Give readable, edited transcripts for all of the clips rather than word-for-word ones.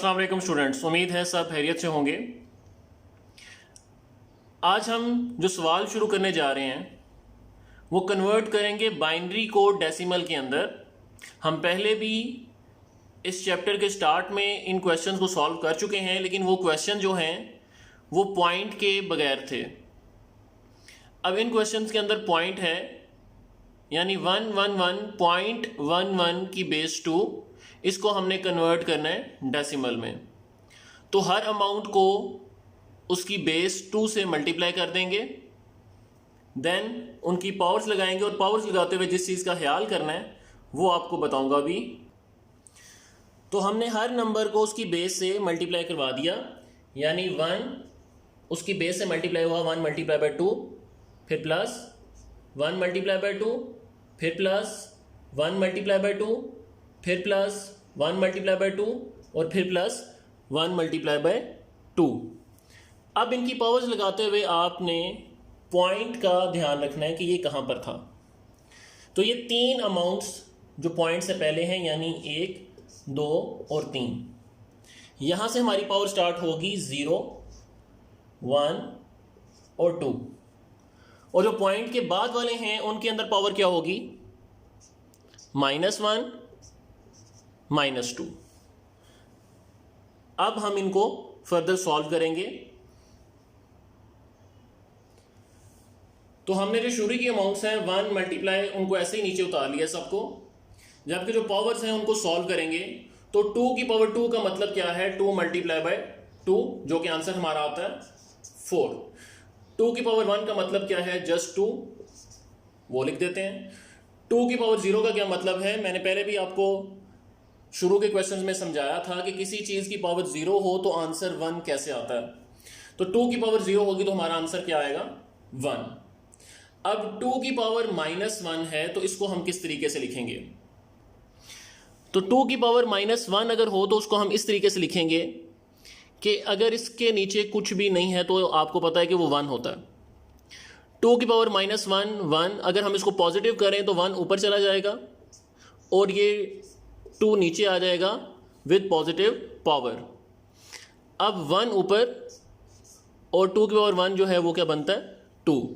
अस्सलाम वालेकुम स्टूडेंट्स, उम्मीद है सब खैरियत से होंगे। आज हम जो सवाल शुरू करने जा रहे हैं वो कन्वर्ट करेंगे बाइनरी कोड डेसिमल के अंदर। हम पहले भी इस चैप्टर के स्टार्ट में इन क्वेश्चंस को सॉल्व कर चुके हैं, लेकिन वो क्वेश्चन जो हैं वो पॉइंट के बगैर थे। अब इन क्वेश्चंस के अंदर पॉइंट है, यानी 111.11 की बेस 2, इसको हमने कन्वर्ट करना है डेसिमल में। तो हर अमाउंट को उसकी बेस 2 से मल्टीप्लाई कर देंगे, देन उनकी पावर्स लगाएंगे और पावर्स लगाते हुए जिस चीज़ का ख्याल करना है वो आपको बताऊंगा अभी। तो हमने हर नंबर को उसकी बेस से मल्टीप्लाई करवा दिया, यानी 1 उसकी बेस से मल्टीप्लाई हुआ 1 मल्टीप्लाई बाय 2, फिर प्लस 1 मल्टीप्लाई बाय 2, फिर प्लस 1 मल्टीप्लाई बाय 2, फिर प्लस 1 मल्टीप्लाई बाय 2 और फिर प्लस 1 मल्टीप्लाई बाय 2। अब इनकी पावर्स लगाते हुए आपने पॉइंट का ध्यान रखना है कि ये कहाँ पर था। तो ये 3 अमाउंट्स जो पॉइंट से पहले हैं, यानी 1, 2 और 3, यहाँ से हमारी पावर स्टार्ट होगी 0, 1 और 2। और जो पॉइंट के बाद वाले हैं उनके अंदर पावर क्या होगी? -1, -2। अब हम इनको फर्दर सॉल्व करेंगे। तो हमने जो शुरू की अमाउंट्स हैं 1 मल्टीप्लाई, उनको ऐसे ही नीचे उतार लिया सबको, जबकि जो पावर्स हैं उनको सॉल्व करेंगे। तो 2 की पावर 2 का मतलब क्या है? 2 मल्टीप्लाई बाय 2, जो कि आंसर हमारा आता है 4। 2 की पावर 1 का मतलब क्या है? जस्ट 2, वो लिख देते हैं। 2 की पावर 0 का क्या मतलब है? मैंने पहले भी आपको शुरू के क्वेश्चंस में समझाया था कि किसी चीज़ की पावर 0 हो तो आंसर 1 कैसे आता है। तो 2 की पावर 0 होगी तो हमारा आंसर क्या आएगा? 1। अब 2 की पावर -1 है तो इसको हम किस तरीके से लिखेंगे? तो 2 की पावर -1 अगर हो तो उसको हम इस तरीके से लिखेंगे कि अगर इसके नीचे कुछ भी नहीं है तो आपको पता है कि वो 1 होता है। 2 की पावर -1 1, अगर हम इसको पॉजिटिव करें तो 1 ऊपर चला जाएगा और ये 2 नीचे आ जाएगा विद पॉजिटिव पावर। अब 1 ऊपर और 2 की पावर 1 जो है वो क्या बनता है? 2।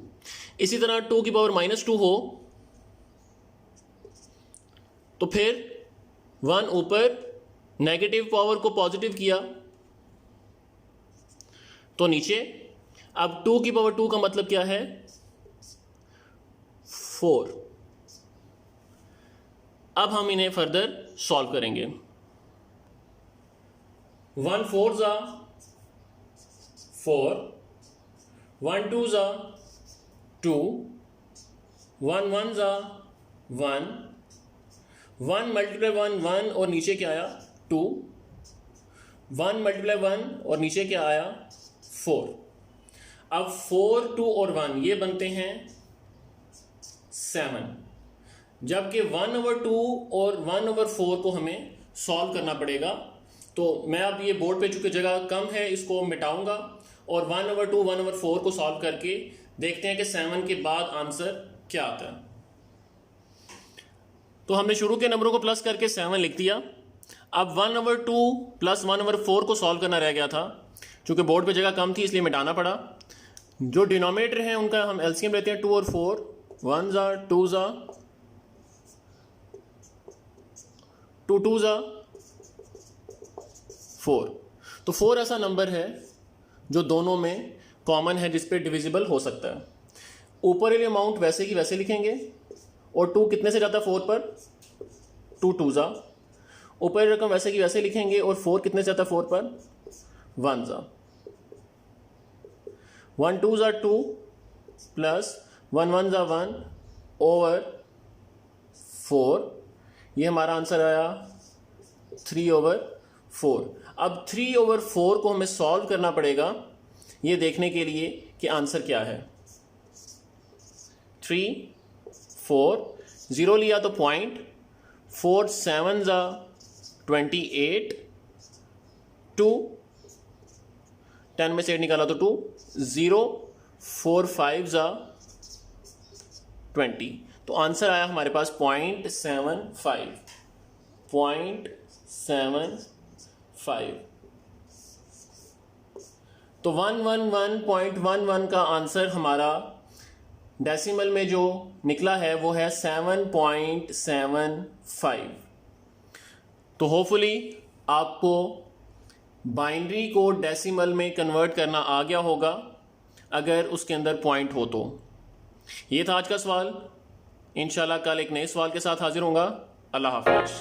इसी तरह 2 की पावर -2 हो तो फिर 1 ऊपर, नेगेटिव पावर को पॉजिटिव किया तो नीचे। अब 2 की पावर 2 का मतलब क्या है? 4। अब हम इन्हें फर्दर सॉल्व करेंगे। 1 4 जा 4, 1 2 जा 2, 1 1 जा 1, 1 मल्टीप्लाई 1 1 और नीचे क्या आया? 2, 1 मल्टीप्लाई 1 और नीचे क्या आया? 4। अब 4, 2 और 1 ये बनते हैं 7, जबकि 1/2 और 1/4 को हमें सॉल्व करना पड़ेगा। तो मैं अब ये बोर्ड पे चूंकि जगह कम है इसको मिटाऊंगा और 1/2 1/4 को सॉल्व करके देखते हैं कि 7 के बाद आंसर क्या आता है। तो हमने शुरू के नंबरों को प्लस करके 7 लिख दिया। अब 1/2 प्लस 1/4 को सॉल्व करना रह गया था, चूंकि बोर्ड पे जगह कम थी इसलिए मिटाना पड़ा। जो डिनोमिनेटर है उनका हम एलसीएम लेते हैं 2 और 4, 1 जा 2 जा 2 2 जा 4। तो 4 ऐसा नंबर है जो दोनों में कॉमन है, जिस पे डिविजिबल हो सकता है। ऊपर वाली अमाउंट वैसे की वैसे लिखेंगे और 2 कितने से जाता है 4 पर? 2 2 जा। ऊपर वाली रकम वैसे की वैसे लिखेंगे और 4 कितने से जाता है 4 पर? 1 जा। 1 2 जा 2 प्लस 1 1 जा 1 ओवर 4, ये हमारा आंसर आया 3/4। अब 3/4 को हमें सॉल्व करना पड़ेगा ये देखने के लिए कि आंसर क्या है। 3 4 0 लिया तो पॉइंट, 4 7 जा 28, 2 10 में से 8 निकाला तो 2, 0 4 5 जा 20। तो आंसर आया हमारे पास 0.75। तो 111.11 का आंसर हमारा डेसिमल में जो निकला है वो है 7.75। तो होपफुली आपको बाइनरी को डेसिमल में कन्वर्ट करना आ गया होगा अगर उसके अंदर पॉइंट हो तो। ये था आज का सवाल। इंशाल्लाह कल एक नए सवाल के साथ हाजिर होऊंगा। अल्लाह हाफिज।